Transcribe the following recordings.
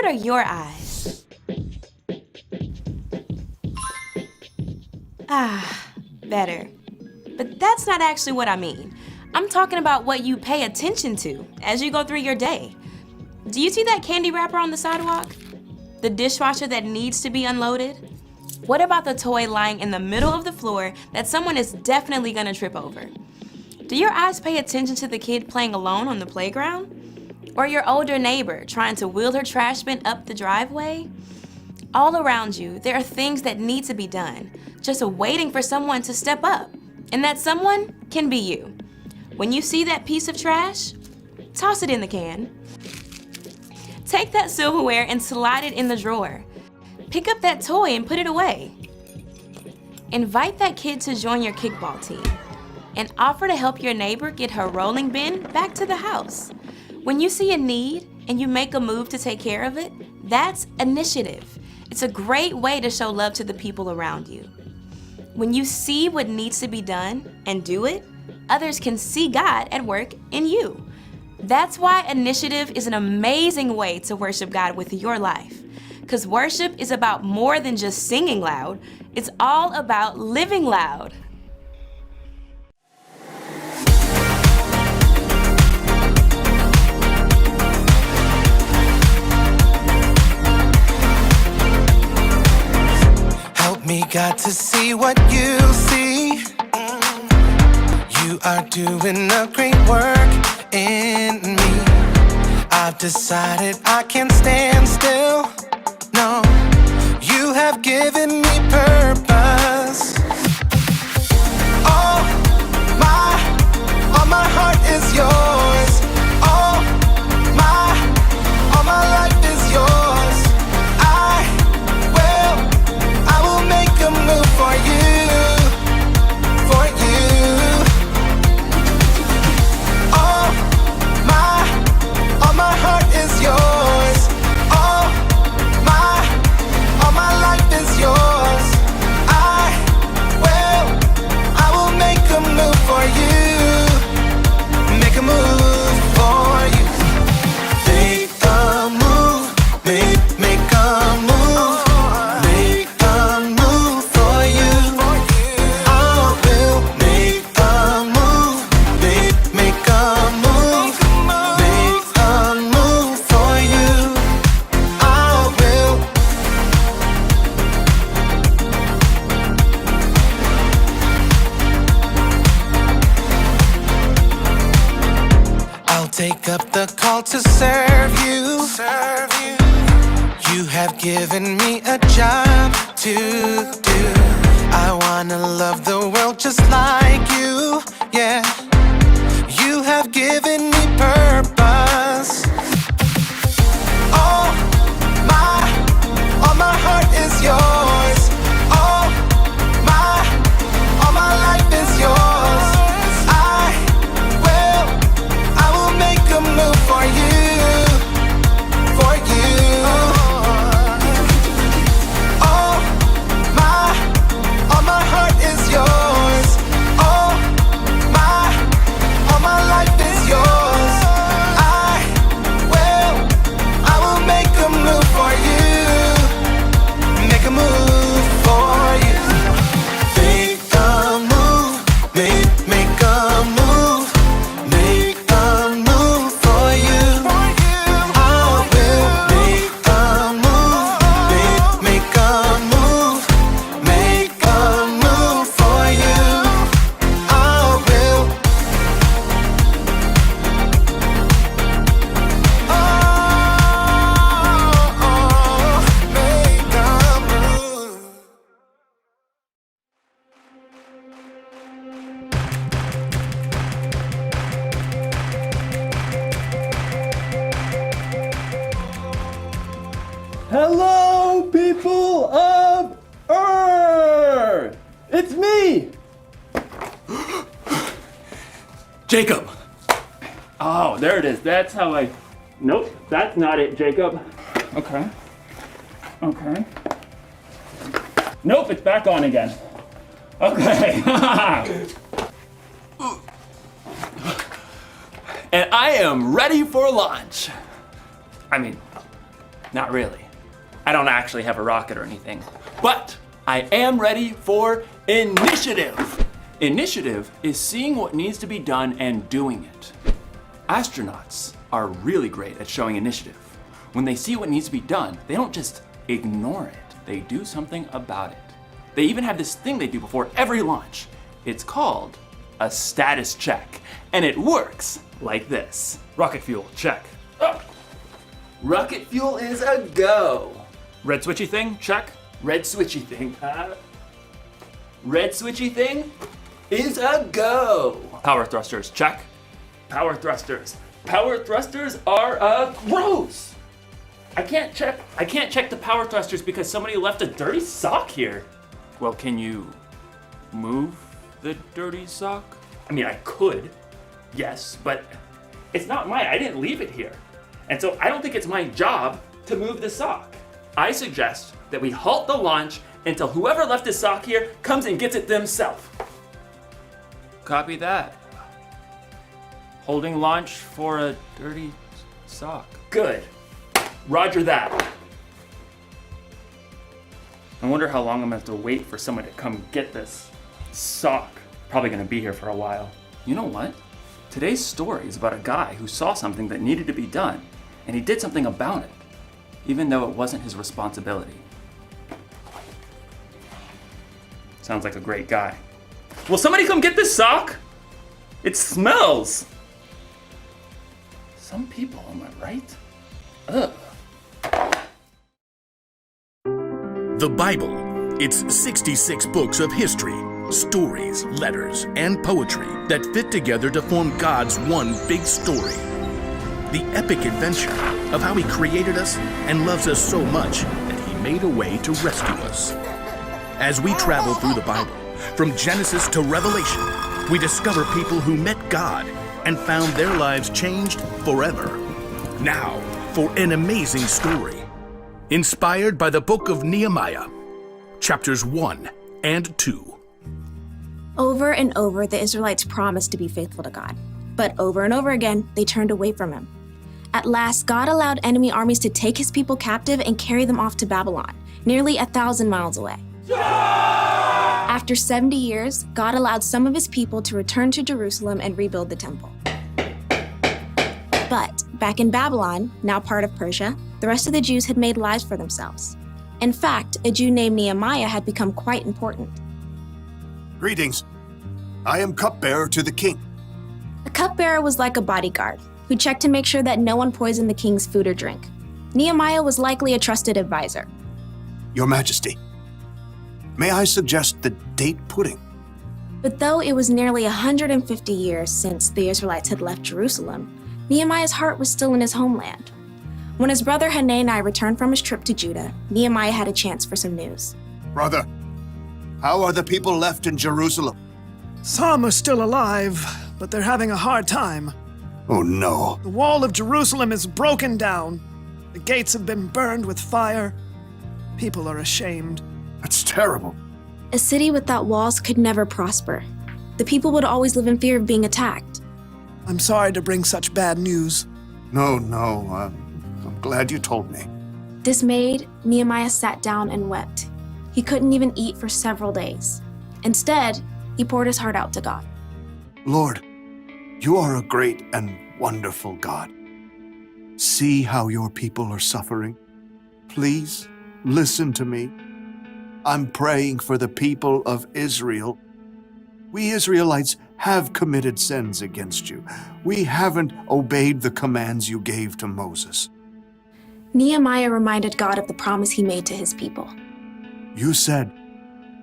are your eyes? Ah, better. But that's not actually what I mean. I'm talking about what you pay attention to as you go through your day. Do you see that candy wrapper on the sidewalk? The dishwasher that needs to be unloaded? What about the toy lying in the middle of the floor that someone is definitely gonna trip over? Do your eyes pay attention to the kid playing alone on the playground? Or your older neighbor trying to wheel her trash bin up the driveway? All around you, there are things that need to be done, just waiting for someone to step up. And that someone can be you. When you see that piece of trash, toss it in the can. Take that silverware and slide it in the drawer. Pick up that toy and put it away. Invite that kid to join your kickball team. And offer to help your neighbor get her rolling bin back to the house. When you see a need and you make a move to take care of it, that's initiative. It's a great way to show love to the people around you. When you see what needs to be done and do it, others can see God at work in you. That's why initiative is an amazing way to worship God with your life. Because worship is about more than just singing loud, it's all about living loud. Help me, God, to see what you see. You are doing a great work in me. I've decided I can't stand still. No, you have given me purpose. All my heart is yours. All my life is yours. I will make a move for you, for you. All my heart is yours. All my life is yours. I will make a move for you. Make a move for you. Make a move. Make a move. Make a move for you. I will make a move. Make a move. Make a move for you. I will. I'll take up the call to serve you. You have given me a job to do. I wanna love the world just like you. Yeah, you have given me purpose. All my heart is yours. All my life is yours. I will make a move for you, for you. All my heart is yours. All my life is yours. I will make a move for you. Make a move for you. Make a move. Make a move. Make a move for you. I will make a move. Make a move. Make a move for you. I will. Make a move. Hello, people of Earth! It's me! Jacob! Oh, there it is. That's how I... Nope, that's not it, Jacob. Okay. Okay. Nope, it's back on again. Okay. And I am ready for launch. I mean, Not really. I don't actually have a rocket or anything. But I am ready for initiative. Initiative is seeing what needs to be done and doing it. Astronauts are really great at showing initiative. When they see what needs to be done, they don't just ignore it. They do something about it. They even have this thing they do before every launch. It's called a status check. And it works like this. Rocket fuel, check. Oh. Rocket fuel is a go. Red switchy thing, check. Red switchy thing. Red switchy thing is a go. Power thrusters, check. Power thrusters. Power thrusters are a gross. I can't check the power thrusters because somebody left a dirty sock here. Well, can you move the dirty sock? I mean, I could, yes, but it's not mine. I didn't leave it here. And so I don't think it's my job to move the sock. I suggest that we halt the launch until whoever left the sock here comes and gets it themselves. Copy that. Holding launch for a dirty sock. Good. Roger that. I wonder how long I'm gonna have to wait for someone to come get this sock. Probably gonna be here for a while. You know what? Today's story is about a guy who saw something that needed to be done, and he did something about it, even though it wasn't his responsibility. Sounds like a great guy. Will somebody come get this sock? It smells. Some people, am I right? Ugh. The Bible. It's 66 books of history, stories, letters, and poetry that fit together to form God's one big story. The epic adventure of how He created us and loves us so much that He made a way to rescue us. As we travel through the Bible, from Genesis to Revelation, we discover people who met God and found their lives changed forever. Now, for an amazing story. Inspired by the book of Nehemiah, chapters 1 and 2. Over and over, the Israelites promised to be faithful to God. But over and over again, they turned away from Him. At last, God allowed enemy armies to take His people captive and carry them off to Babylon, nearly 1,000 miles away. After 70 years, God allowed some of His people to return to Jerusalem and rebuild the temple. But back in Babylon, now part of Persia, the rest of the Jews had made lives for themselves. In fact, a Jew named Nehemiah had become quite important. Greetings. I am cupbearer to the king. A cupbearer was like a bodyguard who checked to make sure that no one poisoned the king's food or drink. Nehemiah was likely a trusted advisor. Your Majesty, may I suggest the date pudding? But though it was nearly 150 years since the Israelites had left Jerusalem, Nehemiah's heart was still in his homeland. When his brother Hanani returned from his trip to Judah, Nehemiah had a chance for some news. Brother, how are the people left in Jerusalem? Some are still alive, but they're having a hard time. Oh no. The wall of Jerusalem is broken down. The gates have been burned with fire. People are ashamed. That's terrible. A city without walls could never prosper. The people would always live in fear of being attacked. I'm sorry to bring such bad news. No, I'm glad you told me. Dismayed, Nehemiah sat down and wept. He couldn't even eat for several days. Instead, he poured his heart out to God. Lord, you are a great and wonderful God. See how your people are suffering. Please listen to me. I'm praying for the people of Israel. We Israelites have committed sins against you. We haven't obeyed the commands you gave to Moses. Nehemiah reminded God of the promise he made to his people. You said,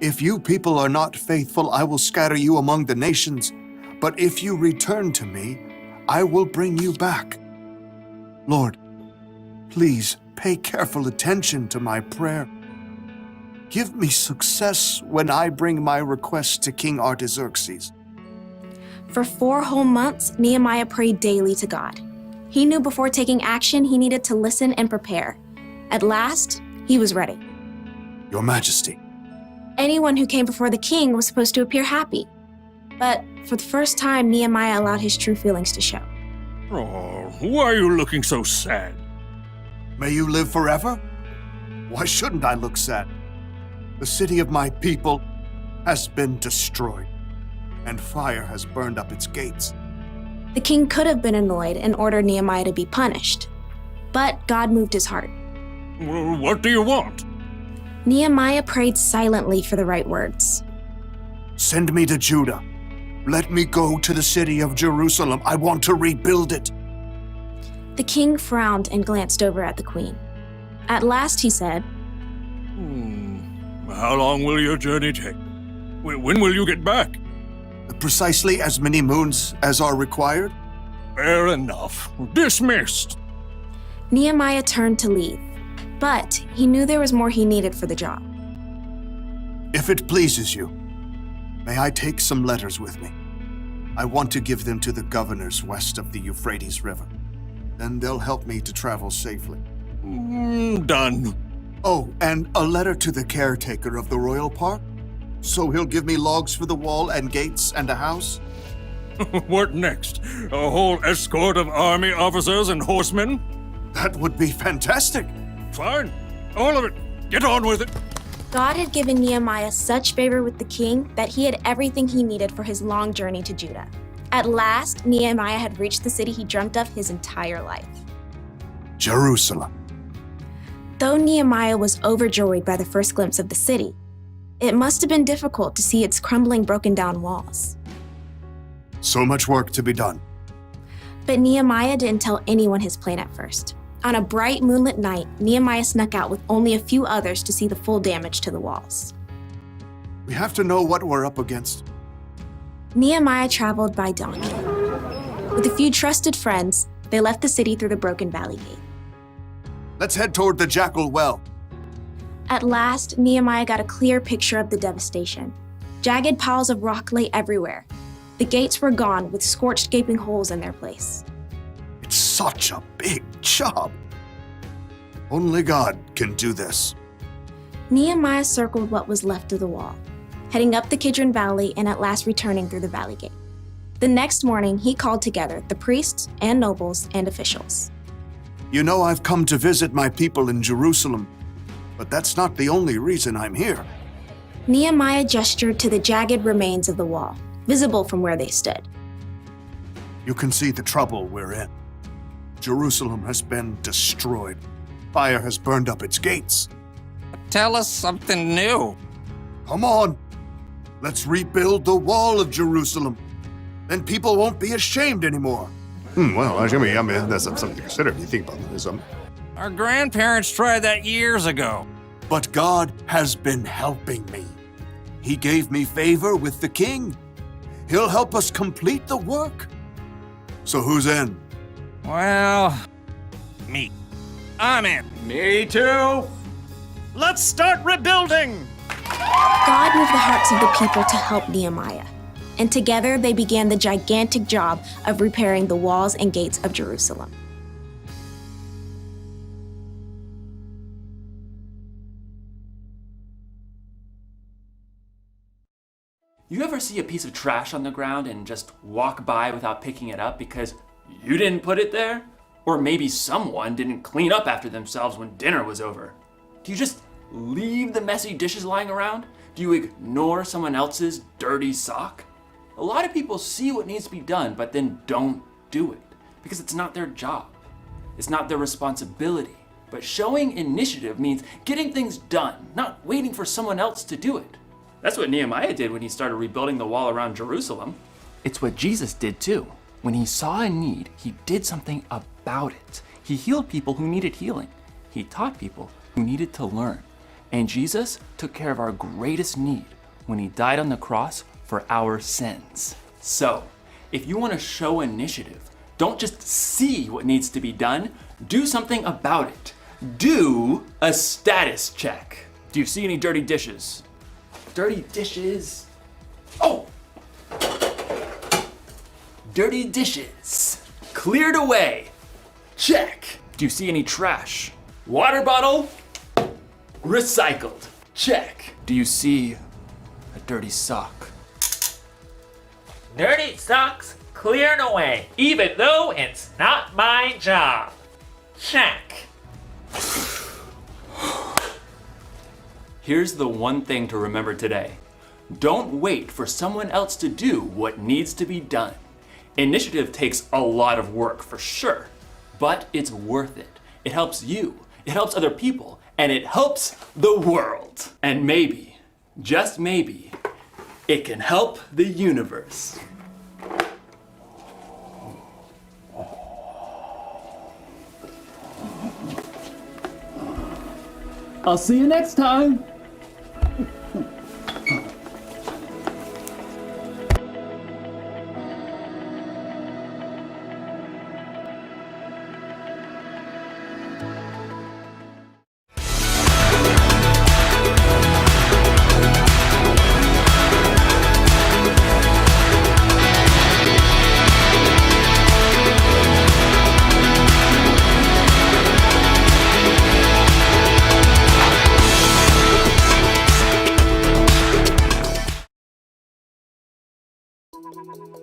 "If you people are not faithful, I will scatter you among the nations. But if you return to me, I will bring you back." Lord, please pay careful attention to my prayer. Give me success when I bring my request to King Artaxerxes. For 4 whole months, Nehemiah prayed daily to God. He knew before taking action, he needed to listen and prepare. At last, he was ready. Your Majesty. Anyone who came before the king was supposed to appear happy. But for the first time, Nehemiah allowed his true feelings to show. Oh, why are you looking so sad? May you live forever? Why shouldn't I look sad? The city of my people has been destroyed, and fire has burned up its gates. The king could have been annoyed and ordered Nehemiah to be punished, but God moved his heart. What do you want? Nehemiah prayed silently for the right words. Send me to Judah. Let me go to the city of Jerusalem. I want to rebuild it. The king frowned and glanced over at the queen. At last he said, How long will your journey take? When will you get back? Precisely as many moons as are required. Fair enough. Dismissed. Nehemiah turned to leave, but he knew there was more he needed for the job. If it pleases you, may I take some letters with me? I want to give them to the governors west of the Euphrates River. Then they'll help me to travel safely. Done. Oh, and a letter to the caretaker of the royal park? So he'll give me logs for the wall and gates and a house? What next? A whole escort of army officers and horsemen? That would be fantastic. Fine. All of it. Get on with it. God had given Nehemiah such favor with the king that he had everything he needed for his long journey to Judah. At last, Nehemiah had reached the city he dreamt of his entire life. Jerusalem. Though Nehemiah was overjoyed by the first glimpse of the city, it must have been difficult to see its crumbling, broken-down walls. So much work to be done. But Nehemiah didn't tell anyone his plan at first. On a bright moonlit night, Nehemiah snuck out with only a few others to see the full damage to the walls. We have to know what we're up against. Nehemiah traveled by donkey. With a few trusted friends, they left the city through the broken valley gate. Let's head toward the Jackal Well. At last, Nehemiah got a clear picture of the devastation. Jagged piles of rock lay everywhere. The gates were gone, with scorched, gaping holes in their place. It's such a big job. Only God can do this. Nehemiah circled what was left of the wall, heading up the Kidron Valley and at last returning through the valley gate. The next morning, he called together the priests and nobles and officials. You know, I've come to visit my people in Jerusalem, but that's not the only reason I'm here. Nehemiah gestured to the jagged remains of the wall, visible from where they stood. You can see the trouble we're in. Jerusalem has been destroyed. Fire has burned up its gates. Tell us something new. Come on. Let's rebuild the wall of Jerusalem. Then people won't be ashamed anymore. Well, I mean, that's something to consider if you think about it. Our grandparents tried that years ago. But God has been helping me. He gave me favor with the king. He'll help us complete the work. So who's in? Well, me. I'm in. Me too. Let's start rebuilding! God moved the hearts of the people to help Nehemiah, and together they began the gigantic job of repairing the walls and gates of Jerusalem. You ever see a piece of trash on the ground and just walk by without picking it up because you didn't put it there? Or maybe someone didn't clean up after themselves when dinner was over? Do you just leave the messy dishes lying around? Do you ignore someone else's dirty sock? A lot of people see what needs to be done, but then don't do it because it's not their job. It's not their responsibility. But showing initiative means getting things done, not waiting for someone else to do it. That's what Nehemiah did when he started rebuilding the wall around Jerusalem. It's what Jesus did too. When he saw a need, he did something about it. He healed people who needed healing. He taught people who needed to learn. And Jesus took care of our greatest need when he died on the cross for our sins. So, if you want to show initiative, don't just see what needs to be done, do something about it. Do a status check. Do you see any dirty dishes? Dirty dishes. Oh! Dirty dishes. Cleared away. Check. Do you see any trash? Water bottle? Recycled. Check. Do you see a dirty sock? Dirty socks cleared away, even though it's not my job. Check. Here's the one thing to remember today. Don't wait for someone else to do what needs to be done. Initiative takes a lot of work for sure, but it's worth it. It helps you, it helps other people, and it helps the world. And maybe, just maybe, it can help the universe. I'll see you next time.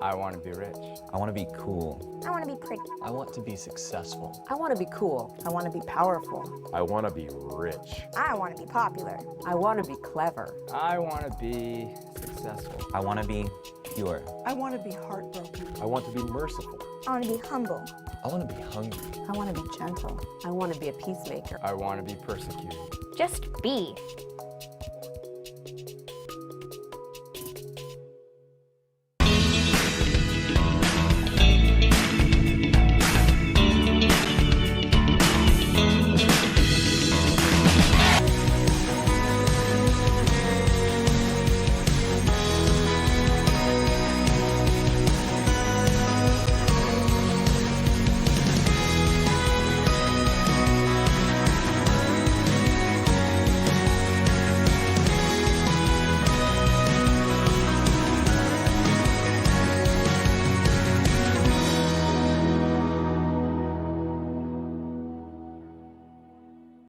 I want to be rich. I want to be cool. I want to be pretty. I want to be successful. I want to be cool. I want to be powerful. I want to be rich. I want to be popular. I want to be clever. I want to be successful. I want to be pure. I want to be heartbroken. I want to be merciful. I want to be humble. I want to be hungry. I want to be gentle. I want to be a peacemaker. I want to be persecuted. Just be.